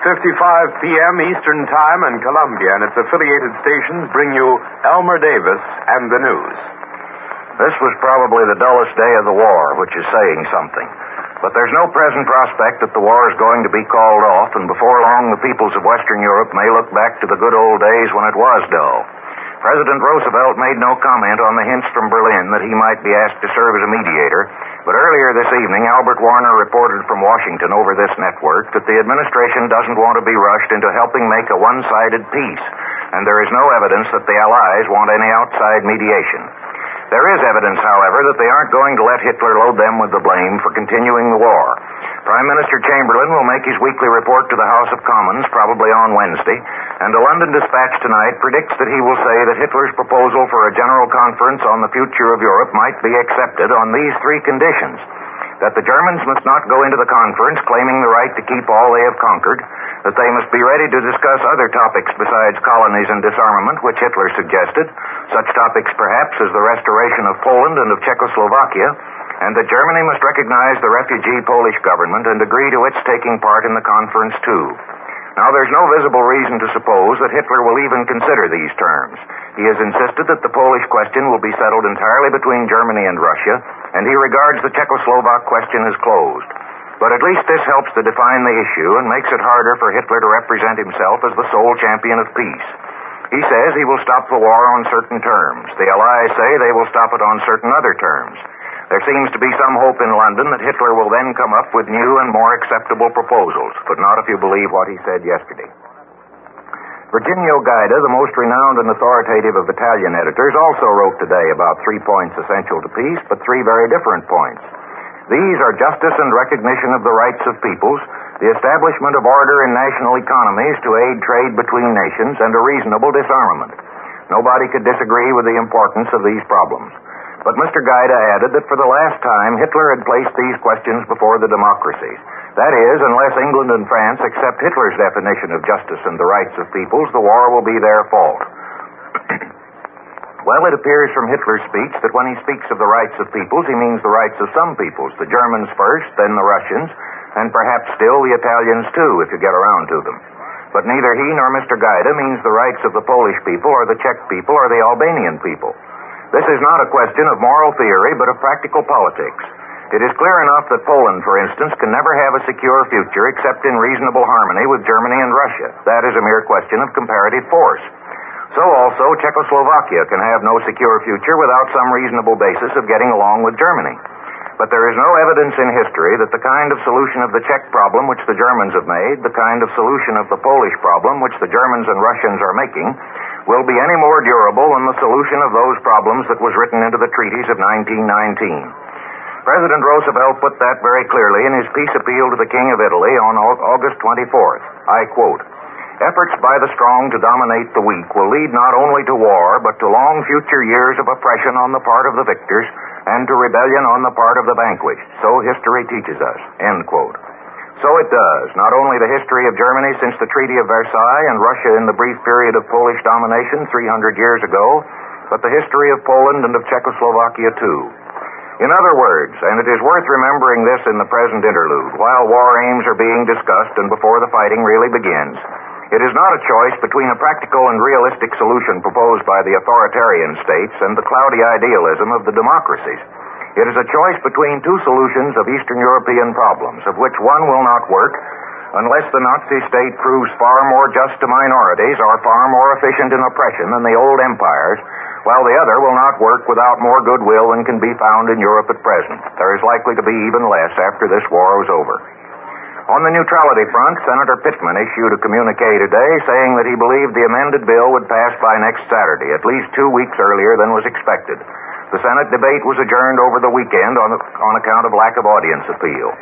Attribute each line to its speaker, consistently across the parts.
Speaker 1: 8:55 p.m. Eastern Time in Columbia and its affiliated stations bring you Elmer Davis and the news.
Speaker 2: This was probably the dullest day of the war, which is saying something. But there's no present prospect that the war is going to be called off, and before long the peoples of Western Europe may look back to the good old days when it was dull. President Roosevelt made no comment on the hints from Berlin that he might be asked to serve as a mediator, but earlier this evening, Albert Warner reported from Washington over this network that the administration doesn't want to be rushed into helping make a one-sided peace, and there is no evidence that the Allies want any outside mediation. There is evidence, however, that they aren't going to let Hitler load them with the blame for continuing the war. Prime Minister Chamberlain will make his weekly report to the House of Commons, probably on Wednesday, and a London dispatch tonight predicts that he will say that Hitler's proposal for a general conference on the future of Europe might be accepted on these three conditions: that the Germans must not go into the conference claiming the right to keep all they have conquered, that they must be ready to discuss other topics besides colonies and disarmament, which Hitler suggested, such topics perhaps as the restoration of Poland and of Czechoslovakia, and that Germany must recognize the refugee Polish government and agree to its taking part in the conference too. Now, there's no visible reason to suppose that Hitler will even consider these terms. He has insisted that the Polish question will be settled entirely between Germany and Russia, and he regards the Czechoslovak question as closed. But at least this helps to define the issue and makes it harder for Hitler to represent himself as the sole champion of peace. He says he will stop the war on certain terms. The Allies say they will stop it on certain other terms. There seems to be some hope in London that Hitler will then come up with new and more acceptable proposals, but not if you believe what he said yesterday. Virginio Gaida, the most renowned and authoritative of Italian editors, also wrote today about 3 points essential to peace, but 3 very different points. These are justice and recognition of the rights of peoples, the establishment of order in national economies to aid trade between nations, and a reasonable disarmament. Nobody could disagree with the importance of these problems. But Mr. Gaida added that for the last time, Hitler had placed these questions before the democracies. That is, unless England and France accept Hitler's definition of justice and the rights of peoples, the war will be their fault. Well, it appears from Hitler's speech that when he speaks of the rights of peoples, he means the rights of some peoples, the Germans first, then the Russians, and perhaps still the Italians too, if you get around to them. But neither he nor Mr. Gaida means the rights of the Polish people or the Czech people or the Albanian people. This is not a question of moral theory, but of practical politics. It is clear enough that Poland, for instance, can never have a secure future except in reasonable harmony with Germany and Russia. That is a mere question of comparative force. So also, Czechoslovakia can have no secure future without some reasonable basis of getting along with Germany. But there is no evidence in history that the kind of solution of the Czech problem which the Germans have made, the kind of solution of the Polish problem which the Germans and Russians are making, will be any more durable than the solution of those problems that was written into the treaties of 1919. President Roosevelt put that very clearly in his peace appeal to the King of Italy on August 24th. I quote, "Efforts by the strong to dominate the weak will lead not only to war, but to long future years of oppression on the part of the victors and to rebellion on the part of the vanquished. So history teaches us." End quote. So it does. Not only the history of Germany since the Treaty of Versailles and Russia in the brief period of Polish domination 300 years ago, but the history of Poland and of Czechoslovakia too. In other words, and it is worth remembering this in the present interlude, while war aims are being discussed and before the fighting really begins, it is not a choice between a practical and realistic solution proposed by the authoritarian states and the cloudy idealism of the democracies. It is a choice between 2 solutions of Eastern European problems, of which one will not work unless the Nazi state proves far more just to minorities or far more efficient in oppression than the old empires, while the other will not work without more goodwill than can be found in Europe at present. There is likely to be even less after this war is over. On the neutrality front, Senator Pittman issued a communique today saying that he believed the amended bill would pass by next Saturday, at least 2 weeks earlier than was expected. The Senate debate was adjourned over the weekend on account of lack of audience appeal.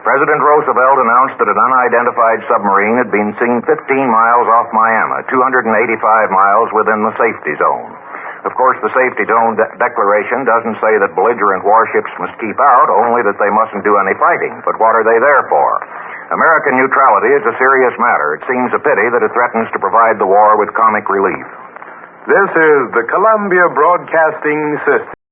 Speaker 2: President Roosevelt announced that an unidentified submarine had been seen 15 miles off Miami, 285 miles within the safety zone. Of course, the safety zone declaration doesn't say that belligerent warships must keep out, only that they mustn't do any fighting. But what are they there for? American neutrality is a serious matter. It seems a pity that it threatens to provide the war with comic relief.
Speaker 1: This is the Columbia Broadcasting System.